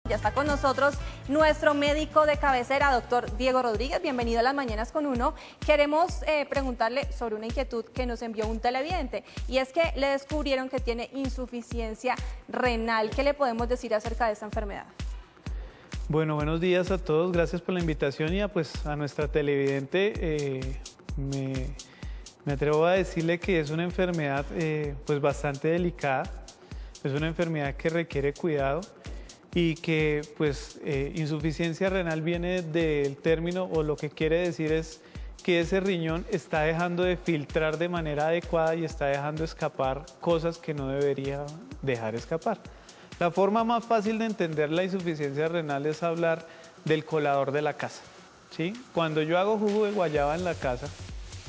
Ya está con nosotros nuestro médico de cabecera, doctor Diego Rodríguez. Bienvenido a Las Mañanas con Uno. Queremos preguntarle sobre una inquietud que nos envió un televidente, y es que le descubrieron que tiene insuficiencia renal. ¿Qué le podemos decir acerca de esta enfermedad? Bueno, buenos días a todos. Gracias por la invitación y a nuestra televidente. Me atrevo a decirle que es una enfermedad pues bastante delicada. Es una enfermedad que requiere cuidado. Y que pues insuficiencia renal viene del término, o lo que quiere decir es que ese riñón está dejando de filtrar de manera adecuada y está dejando escapar cosas que no debería dejar escapar. La forma más fácil de entender la insuficiencia renal es hablar del colador de la casa, ¿sí? Cuando yo hago jugo de guayaba en la casa,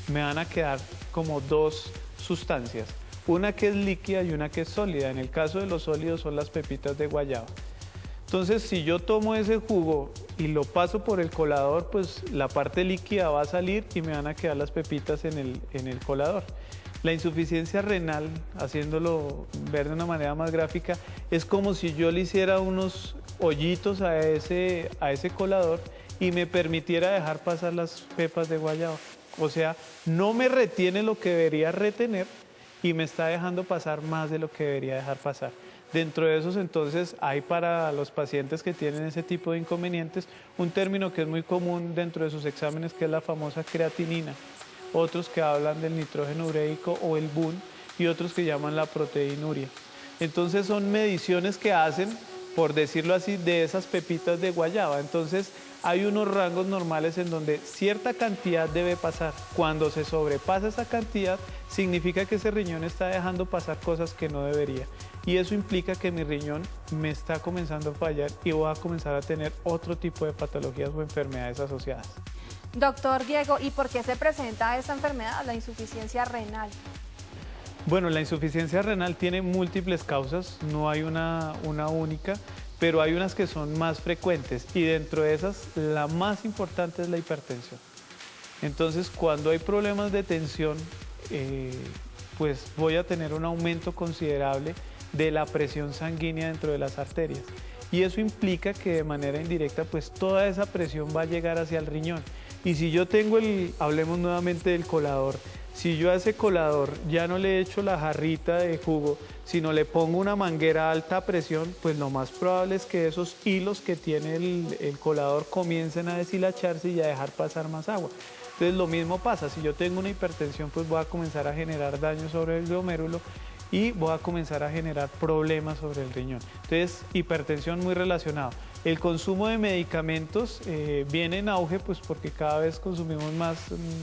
me van a quedar como dos sustancias, una que es líquida y una que es sólida. En el caso de los sólidos son las pepitas de guayaba. Entonces, si yo tomo ese jugo y lo paso por el colador, pues la parte líquida va a salir y me van a quedar las pepitas en el colador. La insuficiencia renal, haciéndolo ver de una manera más gráfica, es como si yo le hiciera unos hoyitos a ese colador y me permitiera dejar pasar las pepas de guayaba. O sea, no me retiene lo que debería retener y me está dejando pasar más de lo que debería dejar pasar. Dentro de esos, entonces, hay para los pacientes que tienen ese tipo de inconvenientes un término que es muy común dentro de sus exámenes, que es la famosa creatinina. Otros que hablan del nitrógeno ureico o el BUN, y otros que llaman la proteinuria. Entonces son mediciones que hacen, por decirlo así, de esas pepitas de guayaba. Entonces hay unos rangos normales en donde cierta cantidad debe pasar. Cuando se sobrepasa esa cantidad, significa que ese riñón está dejando pasar cosas que no debería. Y eso implica que mi riñón me está comenzando a fallar y voy a comenzar a tener otro tipo de patologías o enfermedades asociadas. Doctor Diego, ¿y por qué se presenta esta enfermedad, la insuficiencia renal? Bueno, la insuficiencia renal tiene múltiples causas, no hay una única, pero hay unas que son más frecuentes, y dentro de esas la más importante es la hipertensión. Entonces, cuando hay problemas de tensión, pues voy a tener un aumento considerable de la presión sanguínea dentro de las arterias, y eso implica que de manera indirecta pues toda esa presión va a llegar hacia el riñón. Y si yo tengo hablemos nuevamente del colador, si yo a ese colador ya no le echo la jarrita de jugo, sino le pongo una manguera a alta presión, pues lo más probable es que esos hilos que tiene el colador comiencen a deshilacharse y a dejar pasar más agua. Entonces lo mismo pasa, si yo tengo una hipertensión, pues voy a comenzar a generar daño sobre el glomérulo y voy a comenzar a generar problemas sobre el riñón. Entonces, hipertensión muy relacionado. El consumo de medicamentos viene en auge, pues porque cada vez consumimos más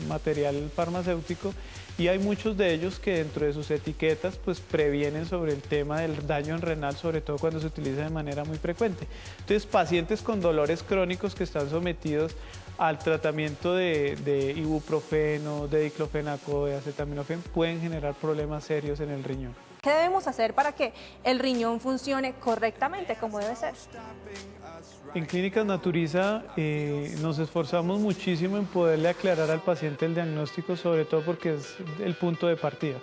material farmacéutico, y hay muchos de ellos que dentro de sus etiquetas pues previenen sobre el tema del daño en renal, sobre todo cuando se utiliza de manera muy frecuente. Entonces, pacientes con dolores crónicos que están sometidos al tratamiento de ibuprofeno, de diclofenaco, de acetaminofén, pueden generar problemas serios en el riñón. ¿Qué debemos hacer para que el riñón funcione correctamente, como debe ser? En Clínicas Naturiza nos esforzamos muchísimo en poderle aclarar al paciente el diagnóstico, sobre todo porque es el punto de partida.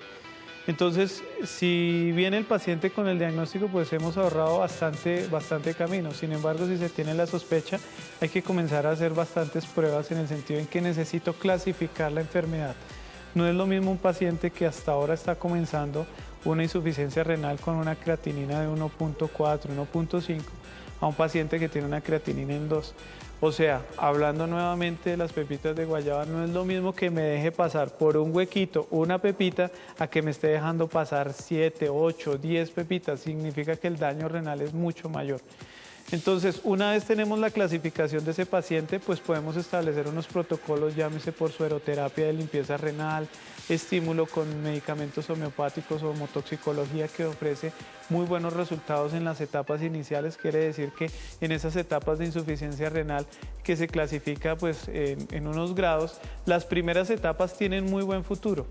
Entonces, si viene el paciente con el diagnóstico, pues hemos ahorrado bastante camino. Sin embargo, si se tiene la sospecha, hay que comenzar a hacer bastantes pruebas, en el sentido en que necesito clasificar la enfermedad. No es lo mismo un paciente que hasta ahora está comenzando una insuficiencia renal con una creatinina de 1.4, 1.5, a un paciente que tiene una creatinina en 2. O sea, hablando nuevamente de las pepitas de guayaba, no es lo mismo que me deje pasar por un huequito una pepita a que me esté dejando pasar 7, 8, 10 pepitas. Significa que el daño renal es mucho mayor. Entonces, una vez tenemos la clasificación de ese paciente, pues podemos establecer unos protocolos, llámese por sueroterapia de limpieza renal, estímulo con medicamentos homeopáticos o homotoxicología, que ofrece muy buenos resultados en las etapas iniciales. Quiere decir que en esas etapas de insuficiencia renal, que se clasifica pues en unos grados, las primeras etapas tienen muy buen futuro.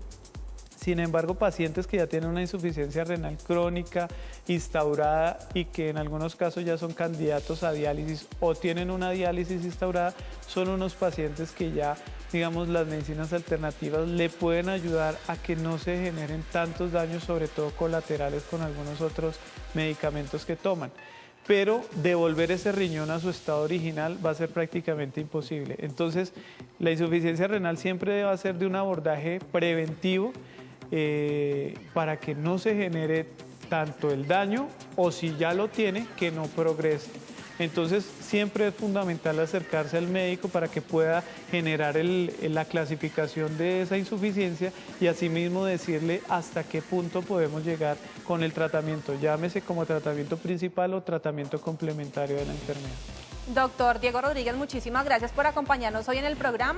Sin embargo, pacientes que ya tienen una insuficiencia renal crónica instaurada y que en algunos casos ya son candidatos a diálisis o tienen una diálisis instaurada, son unos pacientes que ya, digamos, las medicinas alternativas le pueden ayudar a que no se generen tantos daños, sobre todo colaterales, con algunos otros medicamentos que toman. pero devolver ese riñón a su estado original va a ser prácticamente imposible. Entonces, la insuficiencia renal siempre debe ser de un abordaje preventivo para que no se genere tanto el daño o si ya lo tiene, que no progrese. Entonces, siempre es fundamental acercarse al médico para que pueda generar la clasificación de esa insuficiencia y asimismo decirle hasta qué punto podemos llegar con el tratamiento, llámese como tratamiento principal o tratamiento complementario de la enfermedad. Doctor Diego Rodríguez, muchísimas gracias por acompañarnos hoy en el programa.